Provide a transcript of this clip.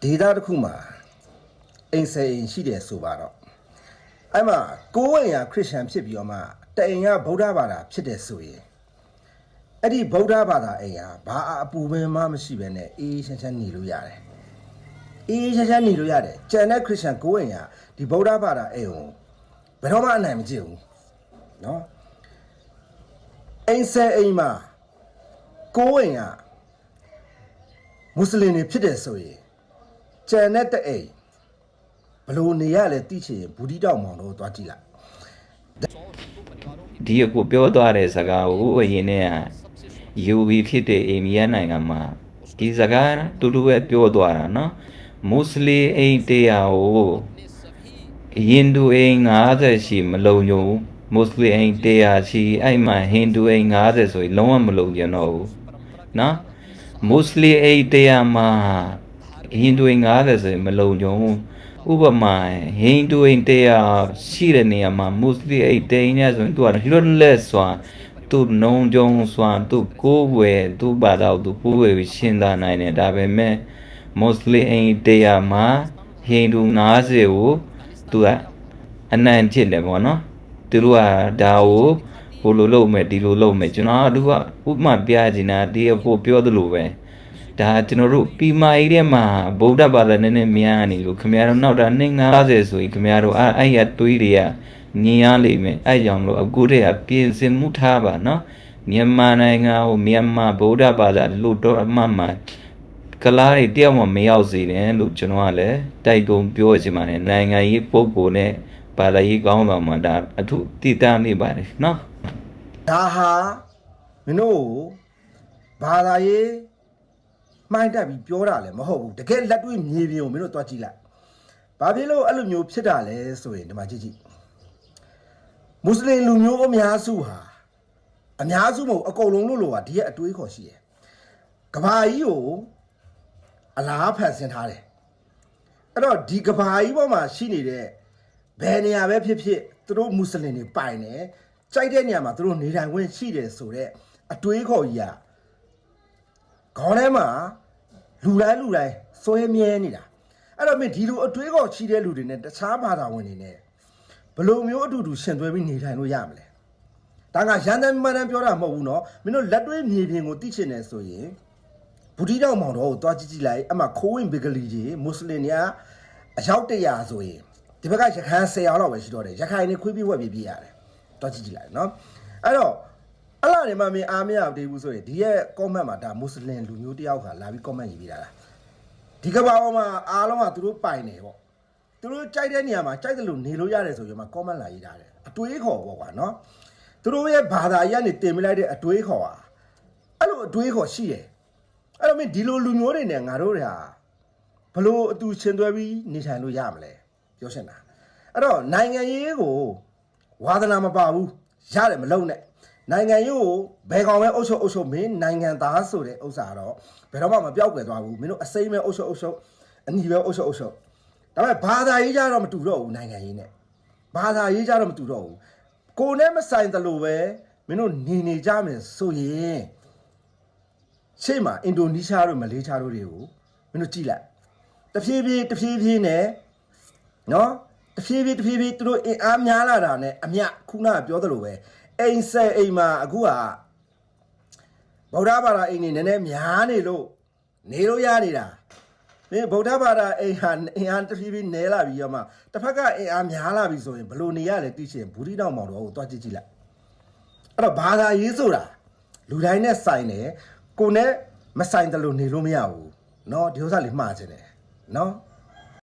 ဒေတာတစ်ခုမှာအိမ်ဆယ်အိမ်ရှိတယ်ဆိုပါတော့အဲ့မှာကိုယ်ဝင်ရခရစ်ယာန်ဖြစ်ပြီးတော့မှတအိမ်ကဗုဒ္ဓဘာသာဖြစ်တယ်ဆိုရင်အဲ့ဒီဗုဒ္ဓဘာသာအိမ်ဟာဘာအပူပင်မှမရှိဘဲနဲ့အေးချမ်းချမ်းနေလို့ရတယ်အေးချမ်းချမ်းနေလို့ရတယ်ကျန်တဲ့ခရစ်ယာန်ကိုယ်ဝင်ရဒီဗုဒ္ဓဘာသာအိမ်ကိုဘယ်တော့မှအနိုင်မကျင့်ဘူးနော်အိမ်ဆယ်အိမ်မှာကိုယ်ဝင်ရမွတ်စလင်တွေဖြစ်တယ်ဆိုရင်ကျန်တဲ့တဲ့အိမ်ဘလို့နေရလဲသိချင်ဘူဒီတောက်မောင်တို့သွားကြည့်လိုက်ဒီကိုပြောသွားတဲ့စကားကိုအရင်နဲ့ယူပြီးဖြစ်တဲ့အိန္ဒိယနိုင်ငံမှာဒီစကားတူတူပဲပြောသွားတာနော်မွတ်စလင်အိမ်တရားကိုဟိန္ဒူအိမ်90ရှိမလုံညုံမွတ်စလင်အိမ်တရားရှိအဲ့မှာဟိန္ဒူအိမ်90ဆိုရင်လုံးဝမလုံကျင်တော့ဘူးနော်မွတ်စလင်အိမ်တရားမှာဟိန္ဒူအိမ်90ဆိုရင်မလုံညုံဥပမာဟိန္ဒူအိမ်တရားရှိတဲ့နေရာမှာမွတ်စလင်အိမ်တရားနဲ့ဆိုရင်သူကလွတ်လပ်စွာသူနှုံကြုံစွာသူကိုယ်ဝယ်သူဘာသာသူကိုယ်ဝယ်ရှင်းတာနိုင်တယ်ဒါပေမဲ့မွတ်စလင်အိမ်တရားမှာဟိန္ဒူ90ကိုသူကအနိုင်ဖြစ်တယ်ပေါ့နော်သူတို့ကဒါကိုဘို့လိုလုပ်မယ်ဒီလိုလုပ်မယ်ကျွန်တော်တို့ကဥပမာပြချင်တာဒီအဖို့ပြောသလိုပဲဒါကျွန်တော်တို့ပီမာကြီးထဲမှာဗုဒ္ဓဘာသာနည်းနည်းများနေလို့ခင်ဗျားတို့နောက်တာ250ဆိုရင်ခင်ဗျားတို့အဲ့ရတွေးတွေကညင်ရလိမ့်မယ်အဲ့ကြောင့်လို့အခုတည်းကပြင်ဆင်မှုထားပါနော်မြန်မာနိုင်ငံကိုမြန်မာဗုဒ္ဓဘာသာလို့တော့အမှတ်မှာကလားတွေတယောက်မှမရောက်စေတယ်လို့ကျွန်တော်ကလည်းတိုက်တွန်းပြောချင်ပါတယ်နိုင်ငံရေးပုံကိုနဲ့ဘာသာရေးကောင်းဆောင်မှာဒါအထုတည်တတ်နေပါတယ်နော်ဒါဟာမင်းတို့ဘာသာရေးမှိုင်းတက်ပြီးပြောတာလည်းမဟုတ်ဘူးတကယ်လက်တွေ့မြေပြင်ကိုမင်းတို့တွားကြည့်လိုက်ဘာဖြစ်လို့အဲ့လိုမျိုးဖြစ်တာလဲဆိုရင်ဒီမှာကြည့်မွတ်စလင်လူမျိုးအများစုဟာအများစုမဟုတ်အကုန်လုံးလို့ဒီရဲ့အတွေးခေါ်ရှိတယ်ကဘာကြီးကိုအလားဖန်ဆင်းထားတယ်အဲ့တော့ဒီကဘာကြီးပေါ်မှာရှိနေတဲ့ဘယ်နေရာပဲဖြစ်ဖြစ်သူတို့မွတ်စလင်တွေပိုင်တယ်ကြိုက်တဲ့နေရာမှာသူတို့နေထိုင်ခွင့်ရှိတယ်ဆိုတော့အတွေးခေါ်ကြီးကခေါင်းထဲမှာလူတိုင်းစွဲမြဲနေတာအဲ့တော့မင်းဒီလိုအတွေးခေါ်ရှိတဲ့လူတွေနဲ့တခြားဘာသာဝင်တွေနဲ့ဘယ်လိုမျိုးအတူတူရှင်သွဲပြီးနေထိုင်လို့ရမလဲဒါကရန်တမ်းမှန်တမ်းပြောတာမဟုတ်ဘူးเนาะမင်းတို့လက်တွေ့မြေပြင်ကိုသိချင်တယ်ဆိုရင်ဘူဒီတောက်မောင်တော်ကိုတွားကြည့်လိုက်အမှခိုးဝင်ဘီဂလီကြီးမွတ်စလင်တွေကအယောက်100ဆိုရင်ဒီဘက်ကရခိုင်10ယောက်လောက်ပဲရှိတော့တယ်ရခိုင်တွေခွေးပြီးဝက်ပြီးပြရတယ်တွားကြည့်လိုက်เนาะအဲ့တော့အဲ့လာနေမှမင်းအားမရသေးဘူးဆိုရင်ဒီရဲ့ comment မှာဒါမွတ်စလင်လူမျိုးတယောက်ကလာပြီး comment ရေးပေးတာလားဒီကဘာပေါ်မှာအားလုံးကသူတို့ပိုင်တယ်ပေါ့သူတို့ကြိုက်တဲ့နေရာမှာကြိုက်တယ်လို့နေလို့ရတယ်ဆိုရင်မှ comment လာရေးထားတယ်အတွေးခေါ်ပေါ့ကွာเนาะသူတို့ရဲ့ဘာသာရေးကနေတင်ပြလိုက်တဲ့အတွေးခေါ်ဟာအဲ့လိုအတွေးခေါ်ရှိတယ်အဲ့တော့မင်းဒီလိုလူမျိုးတွေနဲ့ငါတို့တွေဟာဘလို့အတူရှင်သွဲပြီးနေထိုင်လို့ရမလဲပြောရှင်းတာအဲ့တော့နိုင်ငံရေးကိုဝါသနာမပါဘူးရတယ်မလုံးနဲ့နိုင်ငံရေးကိုဘယ်ကောင်ပဲအုပ်ချုပ်မင်းနိုင်ငံသားဆိုတဲ့ဥစ္စာတော့ဘယ်တော့မှမပြောက်ကွယ်သွားဘူးမင်းတို့အစိမ့်ပဲအုပ်ချုပ်အညီပဲအုပ်ချုပ်ဒါပေမဲ့ဘာသာရေးကြတော့မတူတော့ဘူးနိုင်ငံရေးနဲ့ဘာသာရေးကြတော့မတူတော့ဘူးကိုနဲ့မဆိုင်တယ်လို့ပဲမင်းတို့နေကြမယ်ဆိုရင်ရှေ့မှာအင်ဒိုနီးရှားတို့မလေးရှားတို့တွေကိုမင်းတို့ကြည့်လိုက်တဖြည်းဖြည်းနဲ့နော်တဖြည်းဖြည်းသူတို့အင်အားများလာတာနဲ့အမြခုနကပြောသလိုပဲအိမ်ဆယ်အိမ်မှာအခုကဗုဒ္ဓဘာသာအိမ်နေနည်းနည်းများနေလို့နေလို့ရနေတာမင်းဗုဒ္ဓဘာသာအိမ်ဟာအင်အားတဖြည်းဖြည်းနည်းလာပြီးတော့မှတစ်ဖက်ကအင်အားများလာပြီဆိုရင်ဘလို့နေရလဲသိချင်ဘူဒီတောက်မောင်တော်ကိုတွားကြည့်လိုက်အဲ့တော့ဘာသာရေးဆိုတာလူတိုင်းနဲ့ဆိုင်တယ်ကိုနဲ့မဆိုင်တယ်လို့နေလို့မရဘူးเนาะဒီဥစ္စာလေးမှားခြင်းတယ်เนาะ